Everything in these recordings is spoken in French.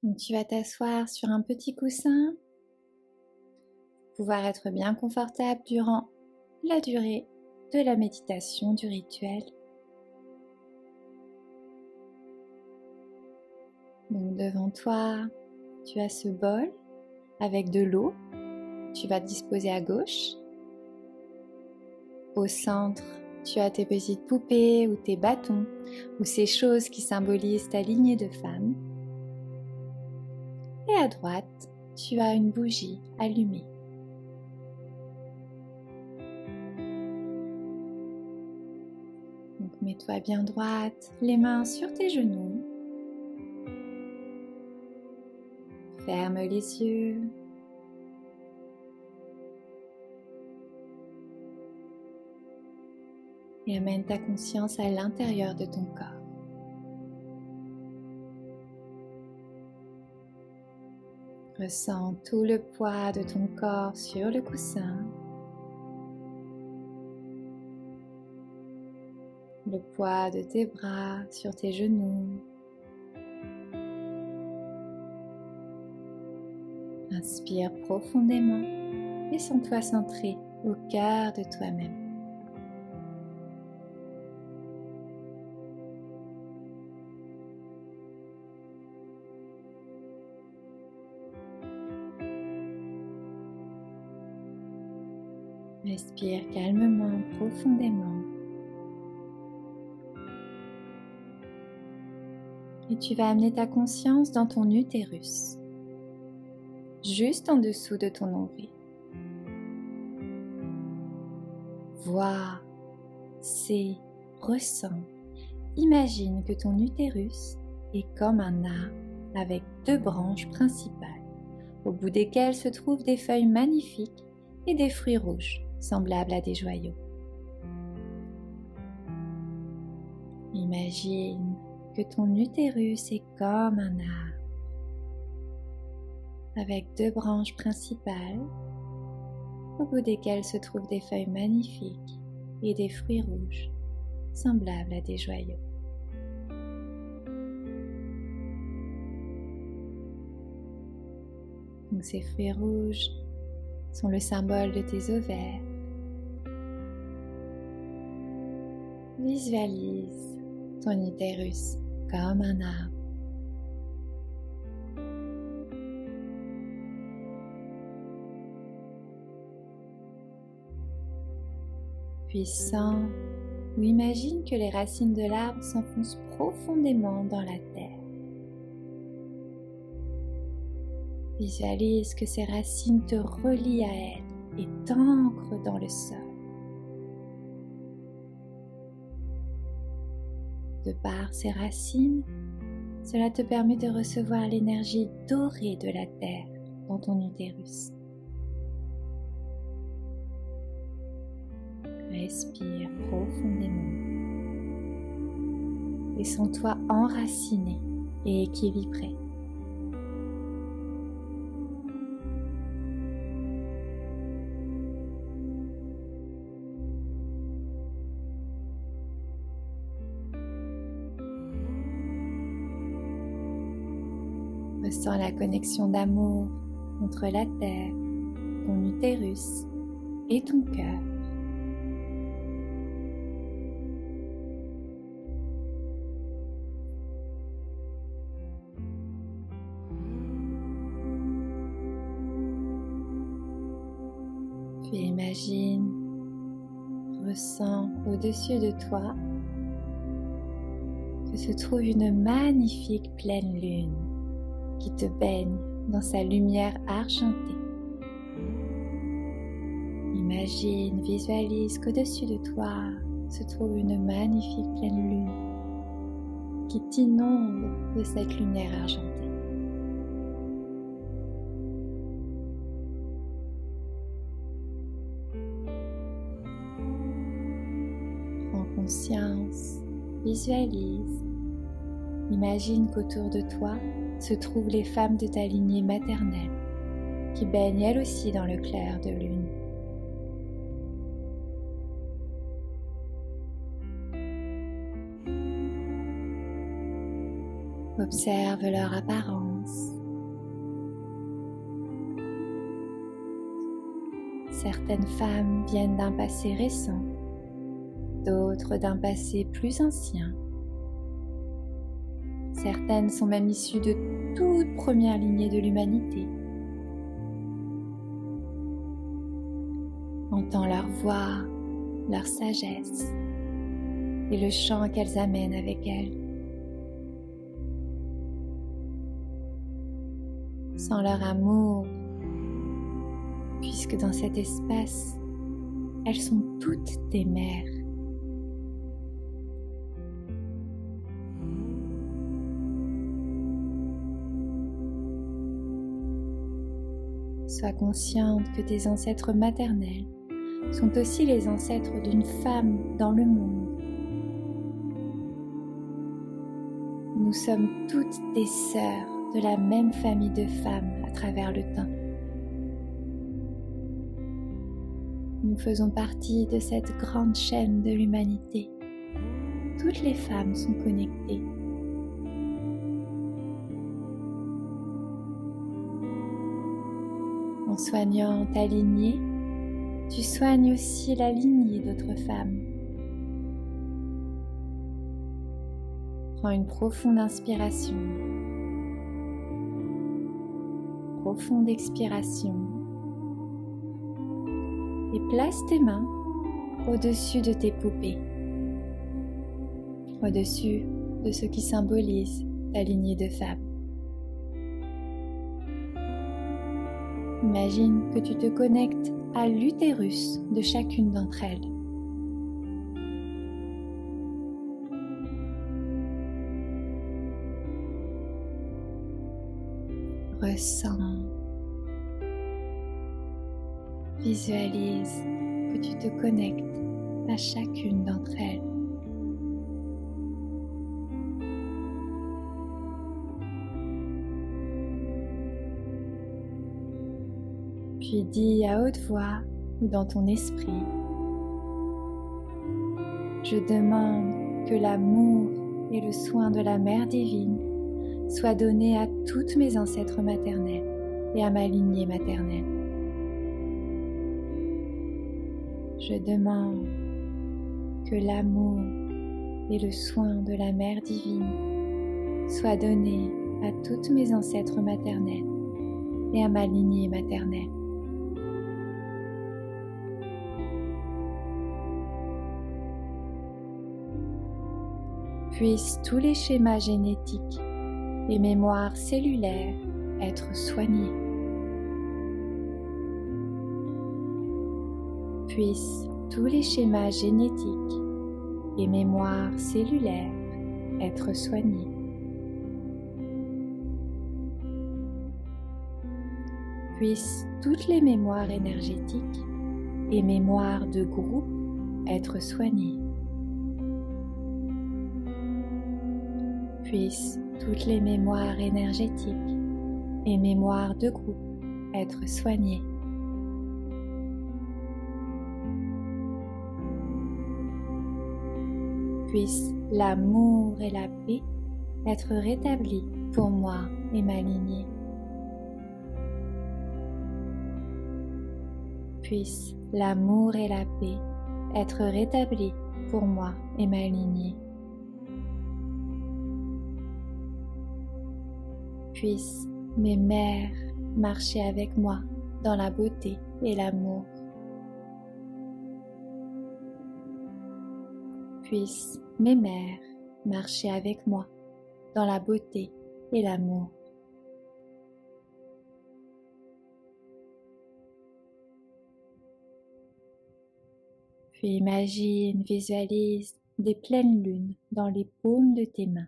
Donc, tu vas t'asseoir sur un petit coussin, pouvoir être bien confortable durant la durée de la méditation, du rituel. Donc devant toi, tu as ce bol avec de l'eau. Tu vas te disposer à gauche. Au centre, tu as tes petites poupées ou tes bâtons ou ces choses qui symbolisent ta lignée de femmes. Et à droite, tu as une bougie allumée. Donc mets-toi bien droite, les mains sur tes genoux. Ferme les yeux. Et amène ta conscience à l'intérieur de ton corps. Ressens tout le poids de ton corps sur le coussin. Le poids de tes bras sur tes genoux. Inspire profondément et sens-toi centré au cœur de toi-même. Respire calmement, profondément. Et tu vas amener ta conscience dans ton utérus, juste en dessous de ton nombril. Vois, sais, ressens. Imagine que ton utérus est comme un arbre avec deux branches principales, au bout desquelles se trouvent des feuilles magnifiques et des fruits rouges, semblables à des joyaux. Imagine que ton utérus est comme un arbre, avec deux branches principales, au bout desquelles se trouvent des feuilles magnifiques et des fruits rouges, semblables à des joyaux. Donc ces fruits rouges sont le symbole de tes ovaires. Visualise ton utérus comme un arbre. Puis sens ou imagine que les racines de l'arbre s'enfoncent profondément dans la terre. Visualise que ces racines te relient à elle et t'ancrent dans le sol. De par ces racines, cela te permet de recevoir l'énergie dorée de la terre dans ton utérus. Respire profondément et sens-toi enraciné et équilibré. Ressens la connexion d'amour entre la terre, ton utérus et ton cœur. Puis imagine, ressens au-dessus de toi que se trouve une magnifique pleine lune qui te baigne dans sa lumière argentée. Imagine, visualise qu'au-dessus de toi se trouve une magnifique pleine lune qui t'inonde de cette lumière argentée. Prends conscience, visualise, imagine qu'autour de toi se trouvent les femmes de ta lignée maternelle qui baignent elles aussi dans le clair de lune. Observe leur apparence. Certaines femmes viennent d'un passé récent, d'autres d'un passé plus ancien. Certaines sont même issues de toute première lignée de l'humanité. Entends leur voix, leur sagesse et le chant qu'elles amènent avec elles. Sens leur amour, puisque dans cet espace, elles sont toutes tes mères. Sois consciente que tes ancêtres maternels sont aussi les ancêtres d'une femme dans le monde. Nous sommes toutes des sœurs de la même famille de femmes à travers le temps. Nous faisons partie de cette grande chaîne de l'humanité. Toutes les femmes sont connectées. En soignant ta lignée, tu soignes aussi la lignée d'autres femmes. Prends une profonde inspiration, profonde expiration et place tes mains au-dessus de tes poupées, au-dessus de ce qui symbolise ta lignée de femmes. Imagine que tu te connectes à l'utérus de chacune d'entre elles. Ressens, visualise que tu te connectes à chacune d'entre elles. Puis dis à haute voix ou dans ton esprit: je demande que l'amour et le soin de la Mère divine soient donnés à toutes mes ancêtres maternels et à ma lignée maternelle. Je demande que l'amour et le soin de la Mère divine soient donnés à toutes mes ancêtres maternels et à ma lignée maternelle. Puissent tous les schémas génétiques et mémoires cellulaires être soignés. Puissent tous les schémas génétiques et mémoires cellulaires être soignés. Puissent toutes les mémoires énergétiques et mémoires de groupe être soignées. Puissent toutes les mémoires énergétiques et mémoires de groupe être soignées. Puissent l'amour et la paix être rétablis pour moi et ma lignée. Puissent l'amour et la paix être rétablis pour moi et ma lignée. Puissent mes mères marcher avec moi dans la beauté et l'amour. Puissent mes mères marcher avec moi dans la beauté et l'amour. Puis imagine, visualise des pleines lunes dans les paumes de tes mains.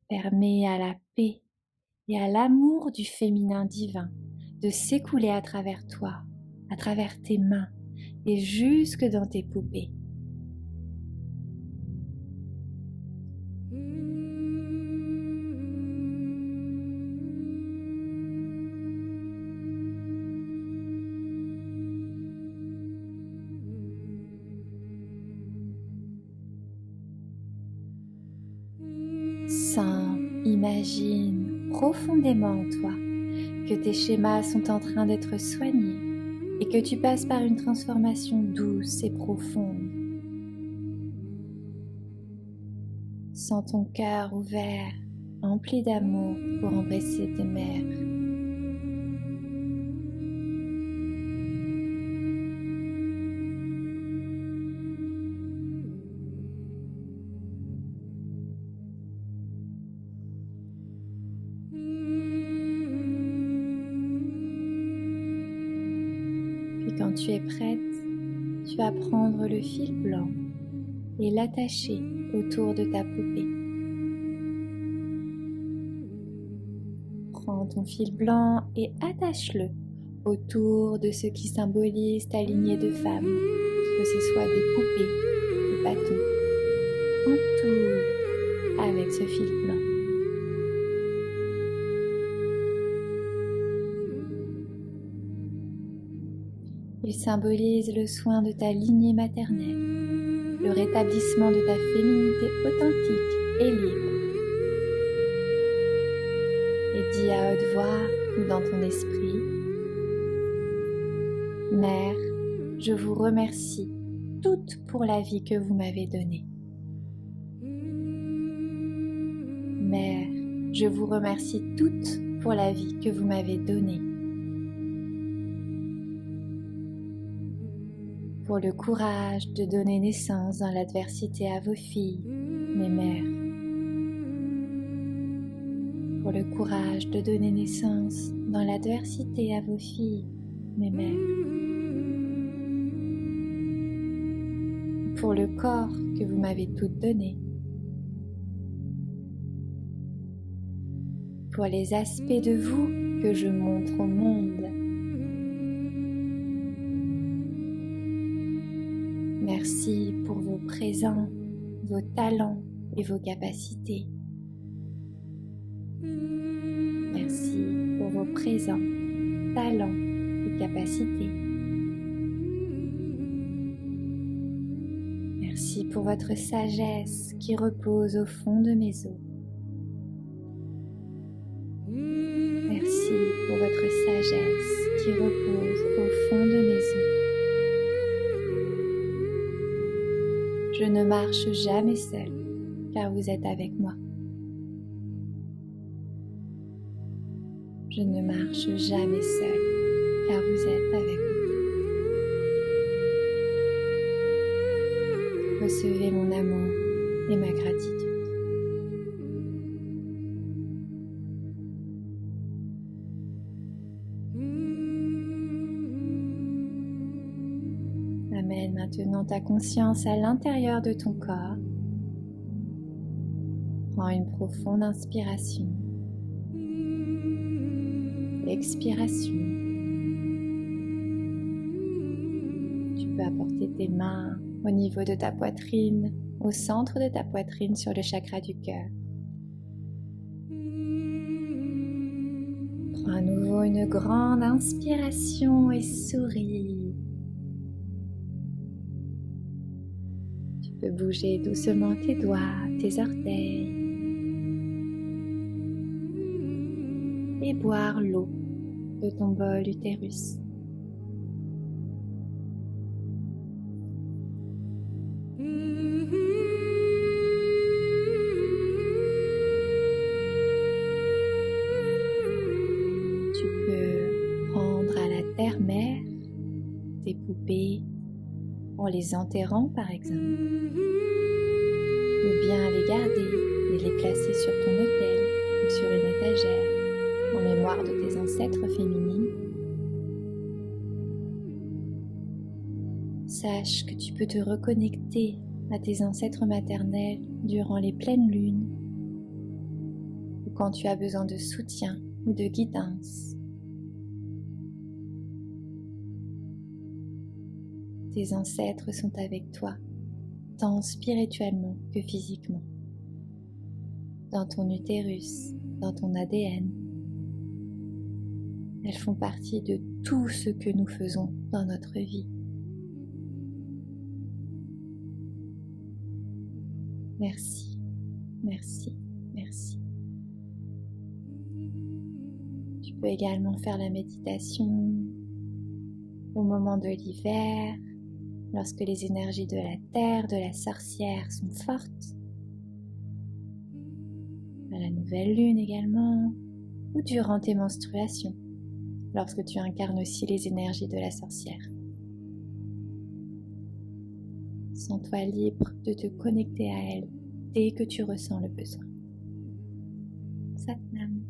Permets à la paix et à l'amour du féminin divin de s'écouler à travers toi, à travers tes mains et jusque dans tes poupées. Imagine profondément en toi que tes schémas sont en train d'être soignés et que tu passes par une transformation douce et profonde. Sens ton cœur ouvert, empli d'amour pour embrasser tes mères. Puis quand tu es prête, tu vas prendre le fil blanc et l'attacher autour de ta poupée. Prends ton fil blanc et attache-le autour de ce qui symbolise ta lignée de femmes, que ce soit des poupées, des bâtons. Entoure avec ce fil blanc. Il symbolise le soin de ta lignée maternelle, le rétablissement de ta féminité authentique et libre. Et dis à haute voix ou dans ton esprit: Mère, je vous remercie toutes pour la vie que vous m'avez donnée. Mère, je vous remercie toutes pour la vie que vous m'avez donnée. Pour le courage de donner naissance dans l'adversité à vos filles, mes mères. Pour le courage de donner naissance dans l'adversité à vos filles, mes mères. Pour le corps que vous m'avez toutes donné. Pour les aspects de vous que je montre au monde. Merci pour vos présents, vos talents et vos capacités. Merci pour vos présents, talents et capacités. Merci pour votre sagesse qui repose au fond de mes os. Merci pour votre sagesse qui repose au fond de mes os. Je ne marche jamais seule, car vous êtes avec moi. Je ne marche jamais seule, car vous êtes avec moi. Recevez mon amour et ma gratitude. Amène maintenant ta conscience à l'intérieur de ton corps. Prends une profonde inspiration. Expiration. Tu peux apporter tes mains au niveau de ta poitrine, au centre de ta poitrine sur le chakra du cœur. Prends à nouveau une grande inspiration et souris. Tu peux bouger doucement tes doigts, tes orteils et boire l'eau de ton bol utérus. Tu peux prendre à la terre-mère tes poupées en les enterrant par exemple, ou bien les garder et les placer sur ton autel ou sur une étagère en mémoire de tes ancêtres féminines. Sache que tu peux te reconnecter à tes ancêtres maternels durant les pleines lunes ou quand tu as besoin de soutien ou de guidance. Tes ancêtres sont avec toi, tant spirituellement que physiquement, dans ton utérus, dans ton ADN. Elles font partie de tout ce que nous faisons dans notre vie. Merci, merci, merci. peux également faire la méditation au moment de l'hiver, lorsque les énergies de la terre, de la sorcière sont fortes, à la nouvelle lune également, ou durant tes menstruations, lorsque tu incarnes aussi les énergies de la sorcière. Sens-toi libre de te connecter à elle dès que tu ressens le besoin. Satnam.